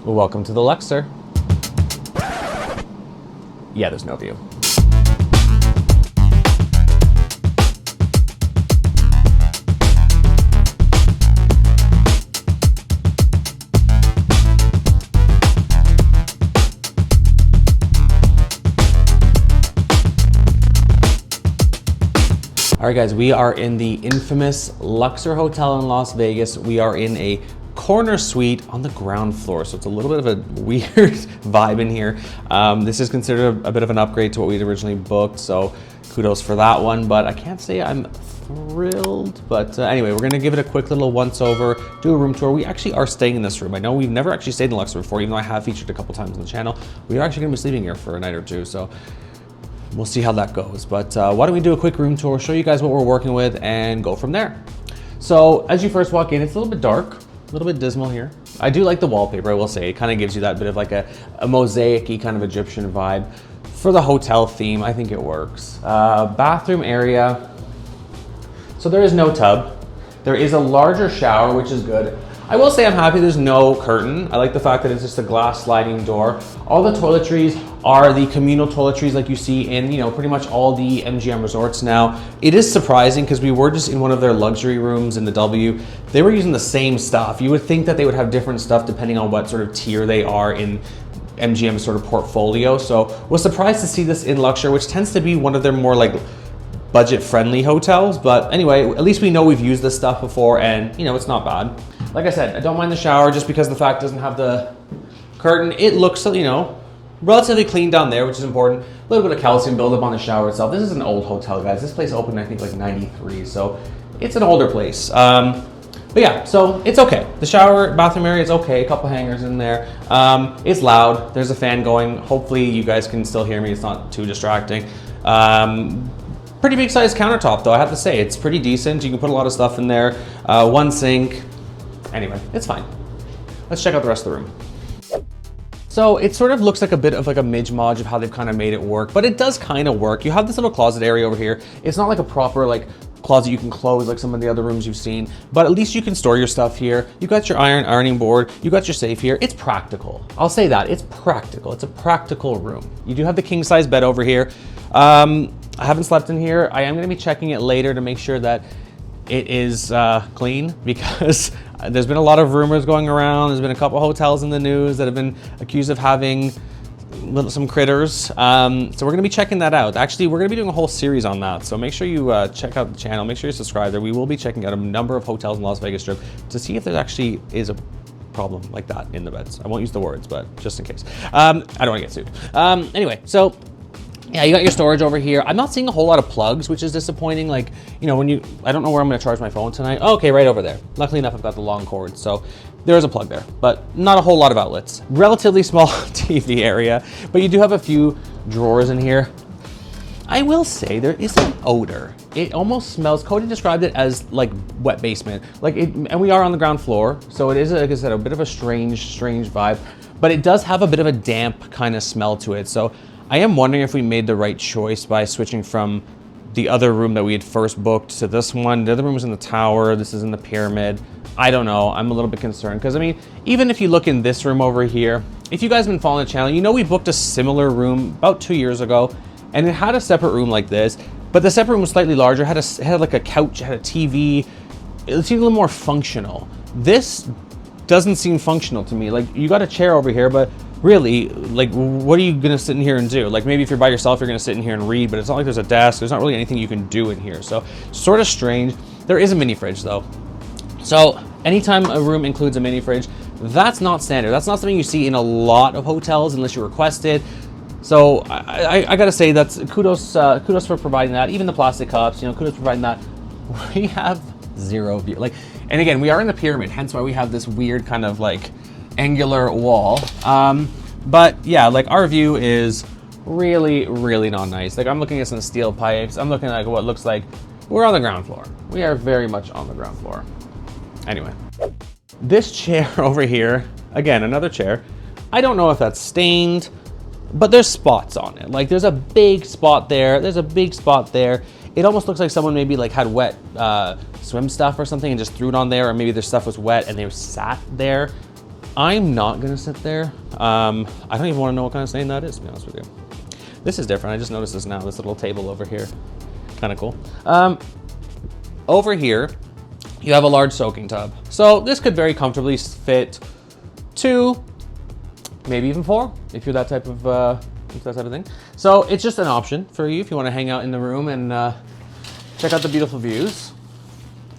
Welcome to the Luxor. Yeah, there's no view. All right, guys, we are in the infamous Luxor Hotel in Las Vegas. We are in a corner suite on the ground floor, so it's a little bit of a weird vibe in here. This is considered a bit of an upgrade to what we'd originally booked, so kudos for that one, but I can't say I'm thrilled. But anyway, we're gonna give it a quick little once over, do a room tour. We actually are staying in this room. I know we've never actually stayed in Luxor before, even though I have featured a couple times on the channel. We are actually gonna be sleeping here for a night or two, so we'll see how that goes. But why don't we do a quick room tour, show you guys what we're working with, and go from there. So as you first walk in, it's a little bit dark, a little bit dismal here. I do like the wallpaper, I will say. It kind of gives you that bit of like a mosaic-y kind of Egyptian vibe. For the hotel theme, I think it works. Bathroom area. So there is no tub. There is a larger shower, which is good. I will say I'm happy there's no curtain. I like the fact that it's just a glass sliding door. All the toiletries are the communal toiletries like you see in, pretty much all the MGM resorts now. It is surprising because we were just in one of their luxury rooms in the W. They were using the same stuff. You would think that they would have different stuff depending on what sort of tier they are in MGM's sort of portfolio. So was surprised to see this in Luxor, which tends to be one of their more like budget-friendly hotels. But anyway, at least we know we've used this stuff before, and it's not bad. Like I said, I don't mind the shower just because the fact it doesn't have the curtain. It looks, relatively clean down there, which is important. A little bit of calcium buildup on the shower itself. This is an old hotel, guys. This place opened, I think, like 93, so it's an older place. But yeah, so it's okay. The shower, bathroom area is okay. A couple hangers in there. It's loud. There's a fan going. Hopefully you guys can still hear me. It's not too distracting. Pretty big size countertop, though, I have to say. It's pretty decent. You can put a lot of stuff in there. One sink. Anyway, it's fine. Let's check out the rest of the room. So it sort of looks like a bit of like a midge-modge of how they've kind of made it work, but it does kind of work. You have this little closet area over here. It's not like a proper like closet you can close like some of the other rooms you've seen, but at least you can store your stuff here. You got your ironing board, you got your safe here. It's practical. I'll say that, it's practical. It's a practical room. You do have the king size bed over here. I haven't slept in here. I am gonna be checking it later to make sure that it is clean, because there's been a lot of rumors going around. There's been a couple hotels in the news that have been accused of having some critters. So we're gonna be checking that out. Actually, we're gonna be doing a whole series on that. So make sure you check out the channel, make sure you subscribe there. We will be checking out a number of hotels in Las Vegas Strip to see if there actually is a problem like that in the beds. I won't use the words, but just in case. I don't wanna get sued. Anyway, so yeah, you got your storage over here. I'm not seeing a whole lot of plugs, which is disappointing. Like, I don't know where I'm gonna charge my phone tonight. Oh, okay, right over there. Luckily enough, I've got the long cord, so there is a plug there, but not a whole lot of outlets. Relatively small TV area, but you do have a few drawers in here. I will say there is an odor. It almost smells, Cody described it as like wet basement. And we are on the ground floor, so it is, like I said, a bit of a strange vibe, but it does have a bit of a damp kind of smell to it. So I am wondering if we made the right choice by switching from the other room that we had first booked to this one. The other room was in the tower, this is in the pyramid. I don't know, I'm a little bit concerned, because even if you look in this room over here, if you guys have been following the channel, we booked a similar room about 2 years ago, and it had a separate room like this, but the separate room was slightly larger, had like a couch, had a TV. It seemed a little more functional. This doesn't seem functional to me. Like, you got a chair over here, but really, like, what are you gonna sit in here and do? Like, maybe if you're by yourself, you're gonna sit in here and read, but it's not like there's a desk. There's not really anything you can do in here. So sort of strange. There is a mini fridge though. So anytime a room includes a mini fridge, that's not standard. That's not something you see in a lot of hotels unless you request it. So I gotta say, that's kudos for providing that. Even the plastic cups, kudos for providing that. We have zero view. And again, we are in the pyramid, hence why we have this weird kind of like angular wall. But yeah, like, our view is really, really not nice. Like, I'm looking at some steel pipes. I'm looking at what looks like we're on the ground floor. We are very much on the ground floor. Anyway, this chair over here, again, another chair. I don't know if that's stained, but there's spots on it. Like, there's a big spot there. There's a big spot there. It almost looks like someone maybe like had wet swim stuff or something and just threw it on there, or maybe their stuff was wet and they sat there. I'm not gonna sit there. I don't even want to know what kind of stain that is, to be honest with you. This is different. I just noticed this now. This little table over here, kind of cool. Over here, you have a large soaking tub. So this could very comfortably fit 2, maybe even 4, if you're that type of thing. So it's just an option for you if you want to hang out in the room and check out the beautiful views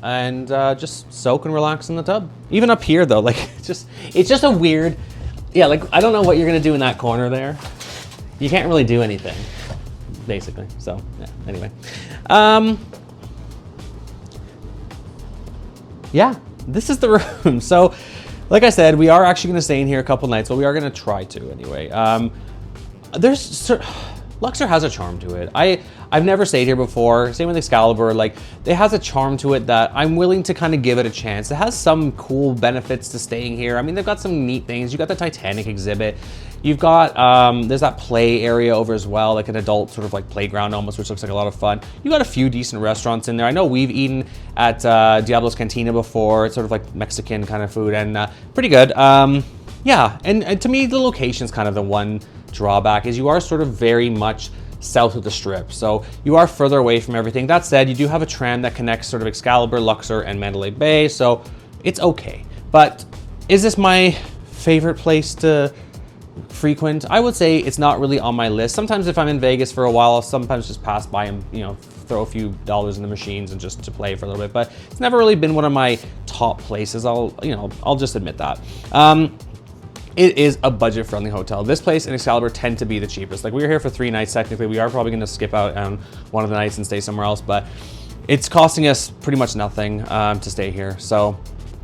and just soak and relax in the tub. Even up here though, like it's just a weird, yeah, like I don't know what you're gonna do in that corner there. You can't really do anything, basically. So yeah, anyway. Yeah, this is the room. So like I said, we are actually gonna stay in here a couple nights, but we are gonna try to anyway. Luxor has a charm to it. I've never stayed here before. Same with Excalibur. Like, it has a charm to it that I'm willing to kind of give it a chance. It has some cool benefits to staying here. I mean, they've got some neat things. You got the Titanic exhibit. You've got there's that play area over as well, like an adult sort of like playground almost, which looks like a lot of fun. You got a few decent restaurants in there. I know we've eaten at Diablo's Cantina before. It's sort of like Mexican kind of food and pretty good. Yeah, and to me, the location's kind of the one drawback is you are sort of very much south of the strip. So you are further away from everything. That said, you do have a tram that connects sort of Excalibur, Luxor, and Mandalay Bay. So it's okay. But is this my favorite place to frequent? I would say it's not really on my list. Sometimes if I'm in Vegas for a while, I'll sometimes just pass by and, you know, throw a few dollars in the machines and just to play for a little bit. But it's never really been one of my top places. I'll just admit that. It is a budget-friendly hotel. This place and Excalibur tend to be the cheapest. Like, we were here for 3 nights technically. We are probably gonna skip out on one of the nights and stay somewhere else, but it's costing us pretty much nothing to stay here. So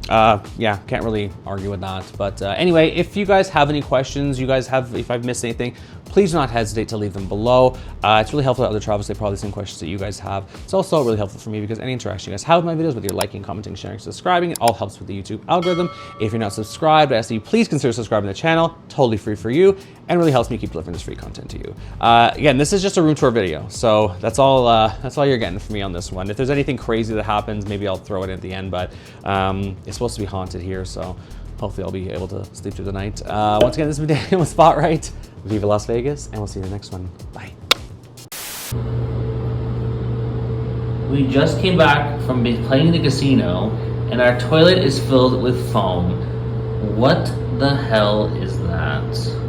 yeah, can't really argue with that. But anyway, if you guys have any questions, if I've missed anything, please do not hesitate to leave them below. It's really helpful to other travelers. They probably the same questions that you guys have. It's also really helpful for me because any interaction you guys have with my videos, whether you're liking, commenting, sharing, subscribing, it all helps with the YouTube algorithm. If you're not subscribed, I ask that you please consider subscribing to the channel. Totally free for you and really helps me keep delivering this free content to you. Again, this is just a room tour video, so that's all you're getting from me on this one. If there's anything crazy that happens, maybe I'll throw it in at the end, but it's supposed to be haunted here, so hopefully I'll be able to sleep through the night. Once again, this has been Daniel with Spotlight. Viva Las Vegas, and we'll see you in the next one. Bye. We just came back from playing the casino, and our toilet is filled with foam. What the hell is that?